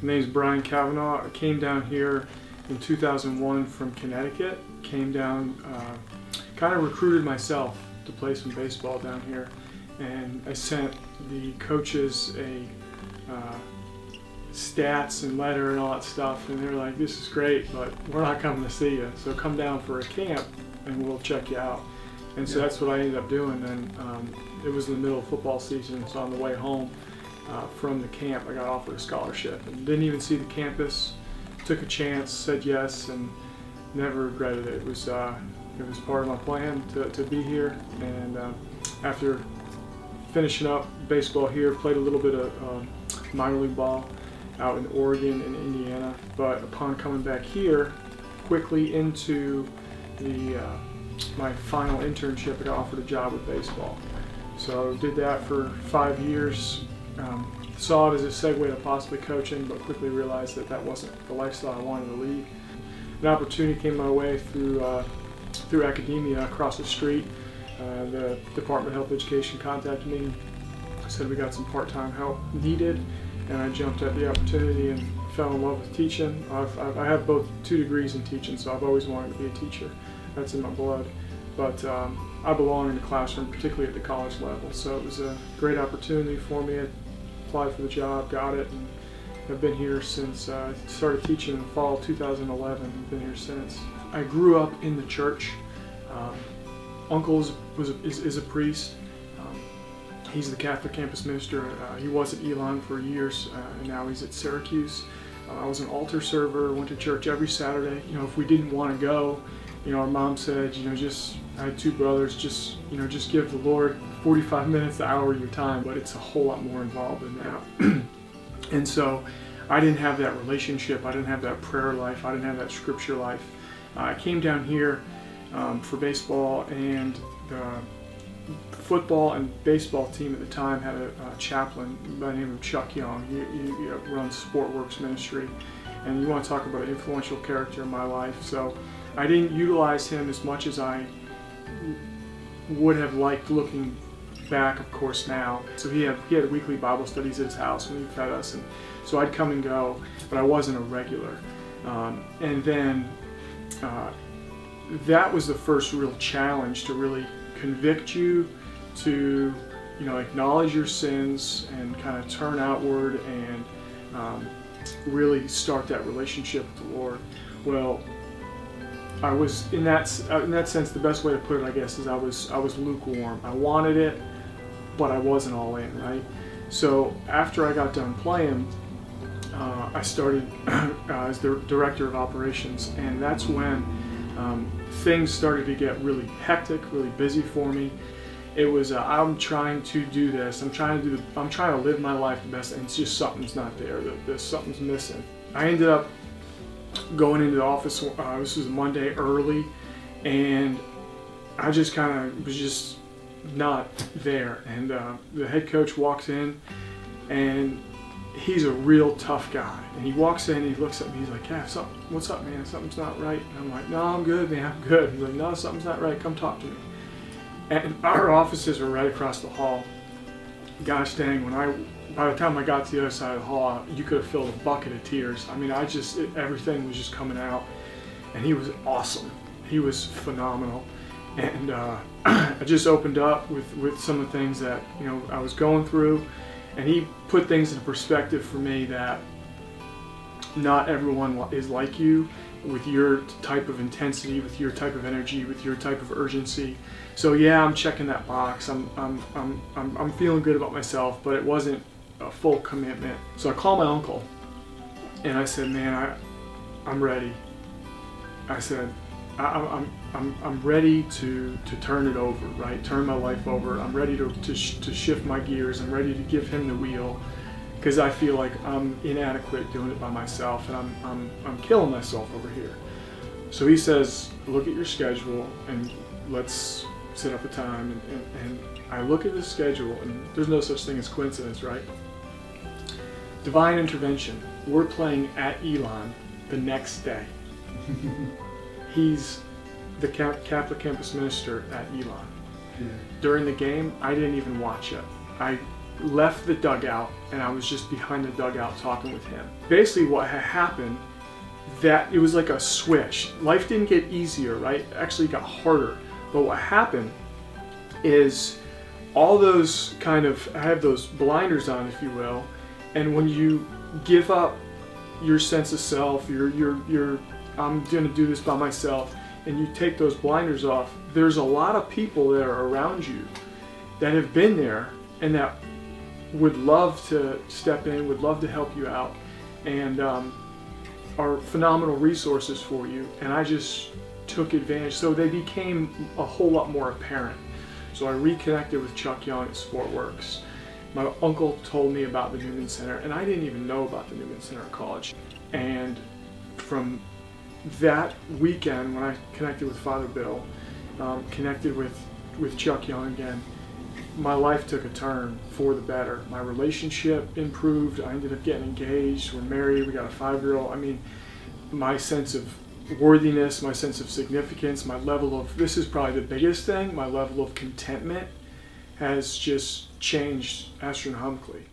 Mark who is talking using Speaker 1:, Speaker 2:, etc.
Speaker 1: My name's Brian Cavanaugh. I came down here in 2001 from Connecticut. Came down, kind of recruited myself to play some baseball down here, and I sent the coaches a stats and letter and all that stuff, and they're like, "This is great, but we're not coming to see you. So come down for a camp, and we'll check you out." And so that's what I ended up doing. And it was in the middle of football season, so on the way home from the camp, I got offered a scholarship and didn't even see the campus. Took a chance, said yes, and never regretted it. It was part of my plan to be here. And after finishing up baseball here, played a little bit of minor league ball out in Oregon and Indiana. But upon coming back here, quickly into my final internship, I got offered a job with baseball. So did that for 5 years. Saw it as a segue to possibly coaching, but quickly realized that wasn't the lifestyle I wanted to lead. An opportunity came my way through academia across the street. The Department of Health Education contacted me, said we got some part-time help needed, and I jumped at the opportunity and fell in love with teaching. I have both 2 degrees in teaching, so I've always wanted to be a teacher. That's in my blood. But I belong in the classroom, particularly at the college level. So it was a great opportunity for me. I applied for the job, got it, and I've been here since I started teaching in fall 2011. I've been here since. I grew up in the church. Uncle is a priest. He's the Catholic campus minister. He was at Elon for years, and now he's at Syracuse. I was an altar server, went to church every Saturday. If we didn't want to go, our mom said, I had 2 brothers, just give the Lord 45 minutes, an hour of your time, but it's a whole lot more involved than that. And so I didn't have that relationship, I didn't have that prayer life, I didn't have that scripture life. I came down here for baseball, and the football and baseball team at the time had a chaplain by the name of Chuck Young. He runs Sportworks Ministry, and you want to talk about an influential character in my life. So I didn't utilize him as much as I would have liked looking back, of course, now. So he had weekly Bible studies at his house, and he fed us, and so I'd come and go, but I wasn't a regular. And then that was the first real challenge, to really convict you, to acknowledge your sins and kind of turn outward and really start that relationship with the Lord. Well, I was in that sense, the best way to put it, I guess, is I was lukewarm. I wanted it, but I wasn't all in, right? So after I got done playing, I started as the director of operations, and that's when things started to get really hectic, really busy for me. It was I'm trying to do this. I'm trying to live my life the best, and it's just something's not there. Something's missing. I ended up going into the office. This was a Monday early, and I just kind of was just not there. And the head coach walks in, and he's a real tough guy. And he walks in, and he looks at me, he's like, "Yeah, what's up, man? Something's not right." And I'm like, "No, I'm good, man, I'm good." He's like, "No, something's not right. Come talk to me." And our offices were right across the hall. Gosh dang, by the time I got to the other side of the hall, you could have filled a bucket of tears. I mean, everything was just coming out. And he was awesome. He was phenomenal. And I just opened up with some of the things that I was going through, and he put things into perspective for me, that not everyone is like you, with your type of intensity, with your type of energy, with your type of urgency. So yeah, I'm checking that box. I'm feeling good about myself, but it wasn't a full commitment. So I called my uncle, and I said, "Man, I'm ready." I said, I'm ready to turn it over, right? Turn my life over. I'm ready to shift my gears. I'm ready to give him the wheel, because I feel like I'm inadequate doing it by myself, and I'm killing myself over here. So he says, "Look at your schedule, and let's set up a time." And I look at the schedule, and there's no such thing as coincidence, right? Divine intervention. We're playing at Elon the next day. He's the Catholic campus minister at Elon. Yeah. During the game, I didn't even watch it. I left the dugout, and I was just behind the dugout talking with him. Basically what had happened, that it was like a switch. Life didn't get easier, right? Actually, it got harder. But what happened is all those kind of, I have those blinders on, if you will, and when you give up your sense of self, I'm gonna do this by myself, and you take those blinders off, there's a lot of people that are around you that have been there and that would love to step in, would love to help you out, and are phenomenal resources for you. And I just took advantage. So they became a whole lot more apparent. So I reconnected with Chuck Young at Sportworks. My uncle told me about the Newman Center, and I didn't even know about the Newman Center College. And from that weekend, when I connected with Father Bill, connected with Chuck Young again, my life took a turn for the better. My relationship improved. I ended up getting engaged. We're married. We got a 5-year-old. I mean, my sense of worthiness, my sense of significance, my level of, this is probably the biggest thing, my level of contentment has just changed astronomically.